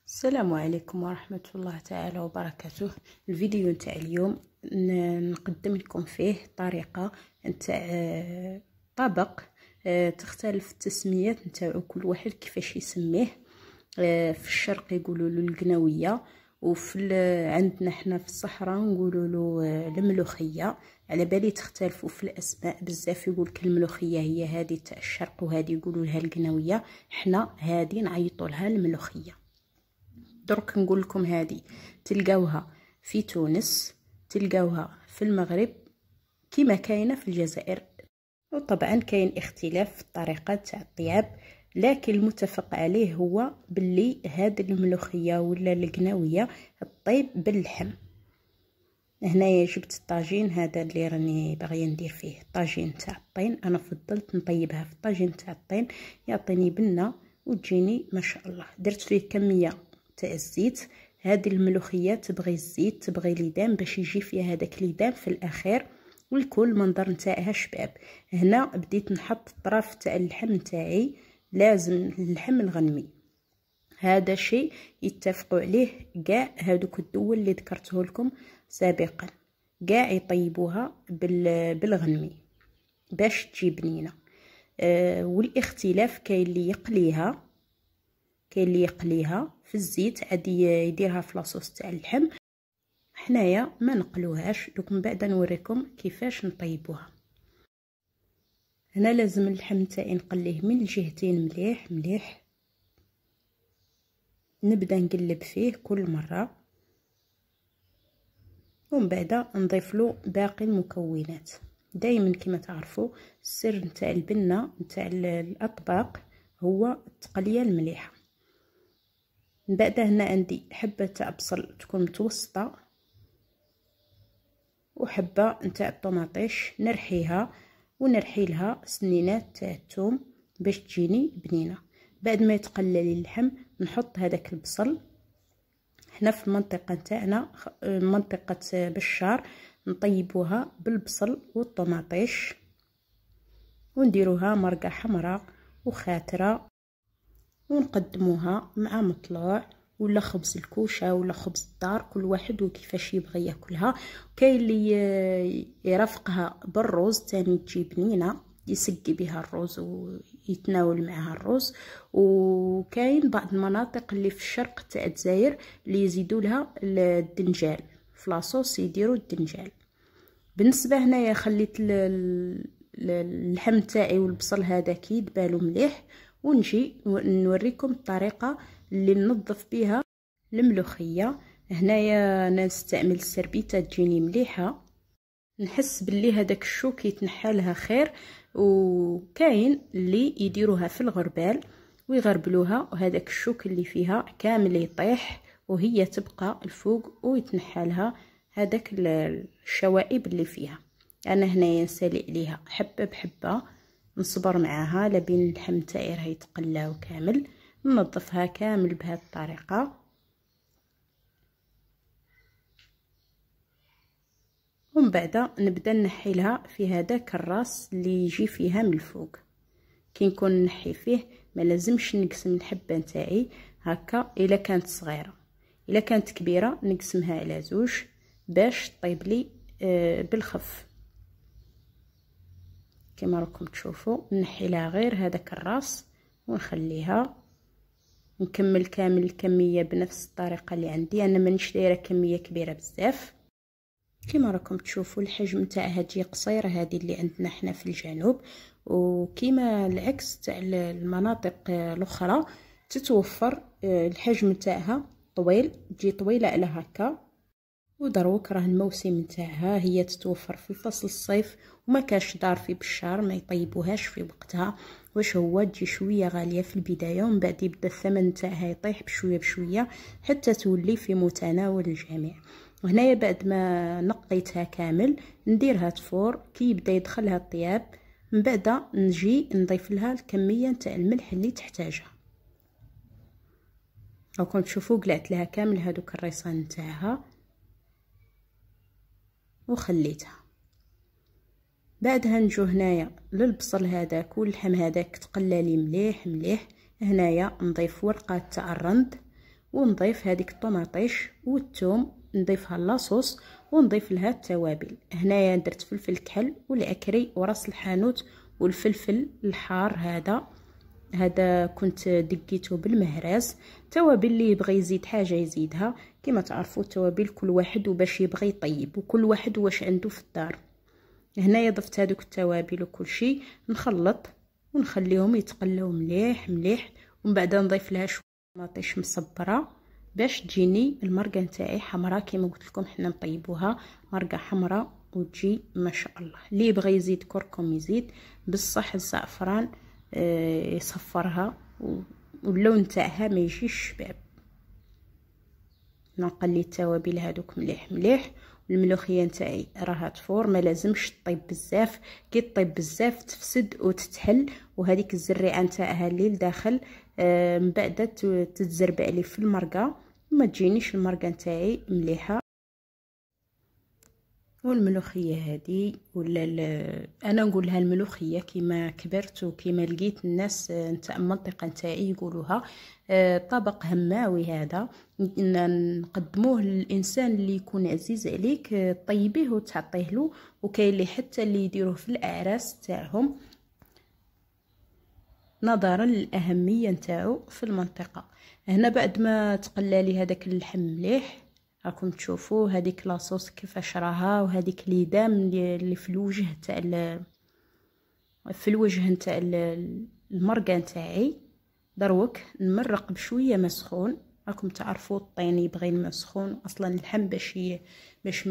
السلام عليكم ورحمة الله تعالى وبركاته. الفيديو نتاع اليوم نقدم لكم فيه طريقة نتاع طبق تختلف التسميات نتاعو، كل واحد كيفاش يسميه. في الشرق يقولوا له القناوية، وفي عندنا حنا في الصحراء نقولوا له الملوخية. على بالي تختلفوا في الاسماء بزاف، يقول لك الملوخية هي هذه تاع الشرق وهذه يقولوا لها القناوية، حنا هذه نعيطوا لها الملوخية. درك نقول لكم هذه تلقاوها في تونس، تلقاوها في المغرب، كما كاينه في الجزائر. وطبعا كاين اختلاف في الطريقه تاع الطياب، لكن المتفق عليه هو باللي هذه الملوخيه ولا القناويه الطيب باللحم. هنايا جبت الطاجين هذا اللي راني باغيه ندير فيه الطاجين تاع الطين. انا فضلت نطيبها في الطاجين تاع الطين، يعطيني بنه وتجيني ما شاء الله. درت فيه كميه تاع الزيت. هذه الملوخيه تبغي الزيت، تبغي ليدام باش يجي فيها هذاك ليدام في الاخير، والكل منظر نتاعها شباب. هنا بديت نحط الطرف تاع اللحم نتاعي، لازم اللحم الغنمي. هذا شيء يتفقوا عليه كاع هذوك الدول اللي ذكرته لكم سابقا، كاع يطيبوها بالغنمي باش تجي بنينه. والاختلاف كاين اللي يقليها، كاين اللي يقليها في الزيت عادي يديرها في لاصوص تاع اللحم. حنايا ما نقلوهاش، دوك من بعد نوريكم كيفاش نطيبوها. هنا لازم اللحم تاعي نقليه من الجهتين مليح مليح، نبدا نقلب فيه كل مره، ومن بعد نضيف له باقي المكونات. دائما كما تعرفوا السر نتاع البنه نتاع الاطباق هو التقليه المليحه. من بعد هنا عندي حبه تاع بصل تكون متوسطه، وحبه نتاع الطوماطيش نرحيها، ونرحي لها سنينات تاع الثوم باش تجيني بنينه. بعد ما يتقلل اللحم نحط هذاك البصل. حنا في المنطقه نتاعنا منطقه بشار نطيبوها بالبصل والطوماطيش، ونديروها مرقه حمراء وخاتره، ونقدموها مع مطلوع ولا خبز الكوشه ولا خبز الدار، كل واحد وكيفاش يبغي ياكلها. كاين اللي يرافقها بالروز تاني تجي بنينه، يسقي بها الروز ويتناول معها الروز. وكاين بعض المناطق اللي في الشرق تاع الجزائر اللي يزيدوا لها الدنجال في لاصوص، يديروا الدنجال. بالنسبه هنايا خليت اللحم تاعي والبصل هذا كي يدبالوا مليح، ونجي نوريكم الطريقه اللي ننظف بها الملوخيه. هنايا انا نستعمل السربيته تجيني مليحه، نحس باللي هذاك الشوك يتنحى لها خير. وكاين اللي يديروها في الغربال ويغربلوها، وهذاك الشوك اللي فيها كامل يطيح وهي تبقى الفوق ويتنحى لها هذاك الشوائب اللي فيها. انا هنايا نسالي عليها حبه بحبه، نصبر معاها لبين اللحم تاعي راه يتقلاو كامل. ننظفها كامل بهذه الطريقه، ومن بعد نبدا نحي لها في هذاك الراس اللي يجي فيها من الفوق. كي نكون نحي فيه ما لازمش نقسم الحبه نتاعي هكا، الا كانت صغيره. الا كانت كبيره نقسمها على زوج باش طيب لي بالخف. كما راكم تشوفوا نحي لها غير هذاك الراس ونخليها. نكمل كامل الكميه بنفس الطريقه اللي عندي، انا مانيش دايره كميه كبيره بزاف. كما راكم تشوفوا الحجم تاعها تجي قصيره، هذه اللي عندنا حنا في الجنوب. وكما العكس تاع المناطق الاخرى تتوفر الحجم تاعها طويل، تجي طويله على هكا. ودروك راه الموسم تاعها هي تتوفر في فصل الصيف، وما كاش دار في بشار ما يطيبوهاش في وقتها، واش هو تجي شويه غاليه في البدايه، ومن بعد يبدا الثمن تاعها يطيح بشويه بشويه حتى تولي في متناول الجميع. وهنايا بعد ما نقيتها كامل نديرها تفور كي يبدا يدخلها الطياب. من بعد نجي نضيف لها الكميه تاع الملح اللي تحتاجها. راكم تشوفوا قلعت لها كامل هذوك الريصان تاعها وخليتها. بعدها نجو هنايا للبصل هذاك واللحم هذاك تقلالي مليح مليح. هنايا نضيف ورقات تاع الرند ونضيف هذيك الطوماطيش والثوم، نضيفها لاصوص ونضيف لها التوابل. هنايا درت فلفل كحل والعكري وراس الحانوت والفلفل الحار. هذا كنت دقيته بالمهراز. توابل اللي يبغي يزيد حاجه يزيدها، كما تعرفوا التوابل كل واحد وباش يبغي يطيب وكل واحد واش عنده في الدار. هنايا ضفت هذوك التوابل وكل شيء، نخلط ونخليهم يتقلاو مليح مليح، ومن بعد نضيف لها شويه طماطيش مصبره باش تجيني المرقه نتاعي حمراء. كما قلت لكم حنا نطيبوها مرقه حمراء وتجي ما شاء الله. اللي يبغي يزيد كركم يزيد، بصح الزعفران يصفرها واللون تاعها ما يجيش شباب. نقلي التوابل هذوك مليح مليح. الملوخيه نتاعي راها تفور، ما لازمش طيب بزاف، كي طيب بزاف تفسد وتتحل، وهذيك الزريعه نتاعها اللي لداخل من بعد تتزربع لي في المرقه وما تجينيش المرقه نتاعي مليحه. والملوخيه هذه ولا انا نقول لها الملوخيه كيما كبرت وكيما لقيت الناس نتاع المنطقه نتاعي يقولوها، طبق هماوي. هذا نقدموه للانسان اللي يكون عزيز عليك، طيبيه وتعطيه له. وكاين اللي حتى اللي يديروه في الاعراس تاعهم نظرا للاهميه نتاعو في المنطقه. هنا بعد ما تقلالي هذاك اللحم مليح راكم تشوفوا هذيك لاصوص كيفاش راها، وهذيك ليدام اللي في الوجه تاع المرقه نتاعي. دروك نمرق بشويه مسخون. راكم تعرفوا الطين يبغي الماء سخون اصلا اللحم باش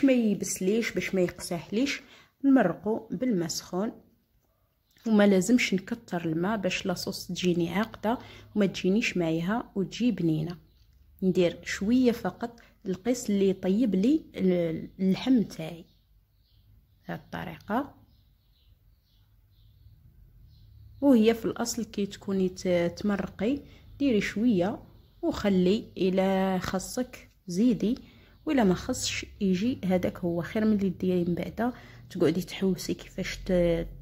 ما يبسليش، باش ما يقساحليش، نمرقوا بالماء سخون. وما لازمش نكتر الماء باش لاصوص تجيني عاقده وما تجينيش مايها وتجي بنينه. ندير شويه فقط القيس اللي يطيب لي اللحم تاعي بهذه الطريقه. وهي في الاصل كي تكوني تمرقي ديري شويه وخلي، الى خصك زيدي ولا ما خصش يجي هذاك هو خير من اللي ديري من بعد تقعدي تحوسي كيفاش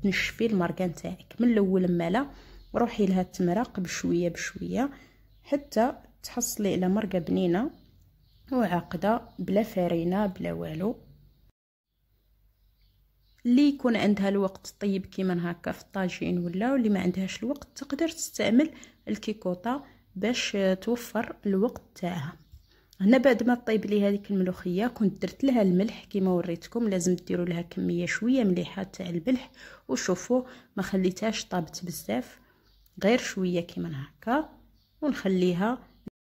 تنشفي المرقه نتاعك. من الاول مالا روحي لها تمرق بشويه بشويه حتى تحصلي على مرقه بنينه وعاقده بلا فرينه بلا والو. اللي يكون عندها الوقت طيب كيما هكا في الطاجين، ولا واللي ما عندهاش الوقت تقدر تستعمل الكيكوطه باش توفر الوقت تاعها. هنا بعد ما طيب لي هذيك الملوخيه كنت درت لها الملح كيما وريتكم، لازم ديروا لها كميه شويه مليحه تاع الملح. وشوفوا ما خليتهاش طابت بزاف، غير شويه كيما هكا، ونخليها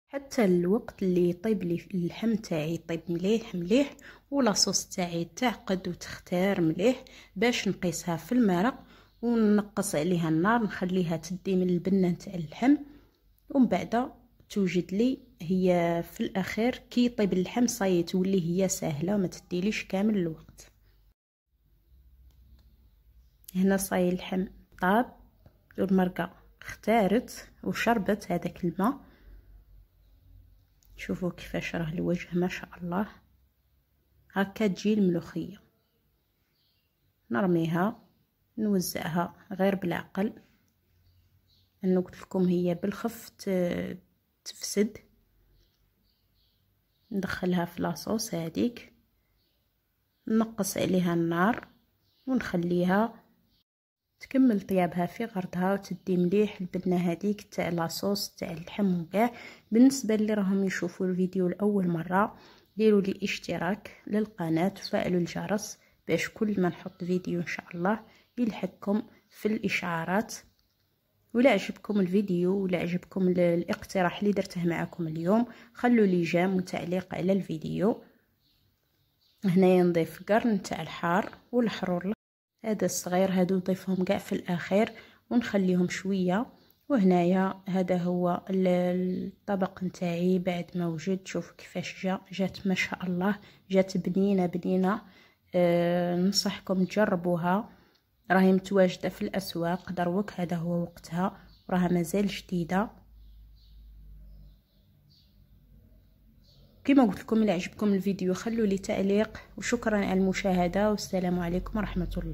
حتى الوقت اللي يطيب لي اللحم تاعي يطيب مليح مليح ولاصوص تاعي تعقد وتختار مليح باش نقيسها في المرق ونقص عليها النار، نخليها تدي من البنه تاع اللحم. ومن بعد توجد لي هي في الاخير كي يطيب اللحم صاي تولي هي سهله وما تديليش كامل الوقت. هنا صاي اللحم طاب والمرقه اختارت وشربت هذاك الماء. شوفوا كيفاش راه الوجه ما شاء الله. هكا تجي الملوخيه، نرميها نوزعها غير بالعقل. انا قلت لكم هي بالخف تفسد. ندخلها في لاصوص هذيك، نقص عليها النار ونخليها تكمل طيابها في غرضها وتدي مليح البنه هذيك تاع لاصوص تاع اللحم وكاع. بالنسبه اللي راهم يشوفوا الفيديو لاول مره ديروا لي اشتراك للقناه وفعلوا الجرس باش كل ما نحط فيديو ان شاء الله يلحقكم في الاشعارات. ولا عجبكم الفيديو ولا عجبكم الاقتراح اللي درته معكم اليوم خلوا لي جيم وتعليق على الفيديو. هنايا نضيف قرن تاع الحار والحرور هذا الصغير، هادو نضيفهم كاع في الاخير ونخليهم شويه. وهنايا هذا هو الطبق نتاعي بعد ما وجد. شوفوا كيفاش جات ما شاء الله، جات بنينه بنينه. ننصحكم تجربوها، راهي متواجده في الاسواق دروك، هذا هو وقتها وراها مازال جديده. كما قلت لكم، اللي عجبكم الفيديو خلوا لي تعليق، وشكرا على المشاهده والسلام عليكم ورحمه الله.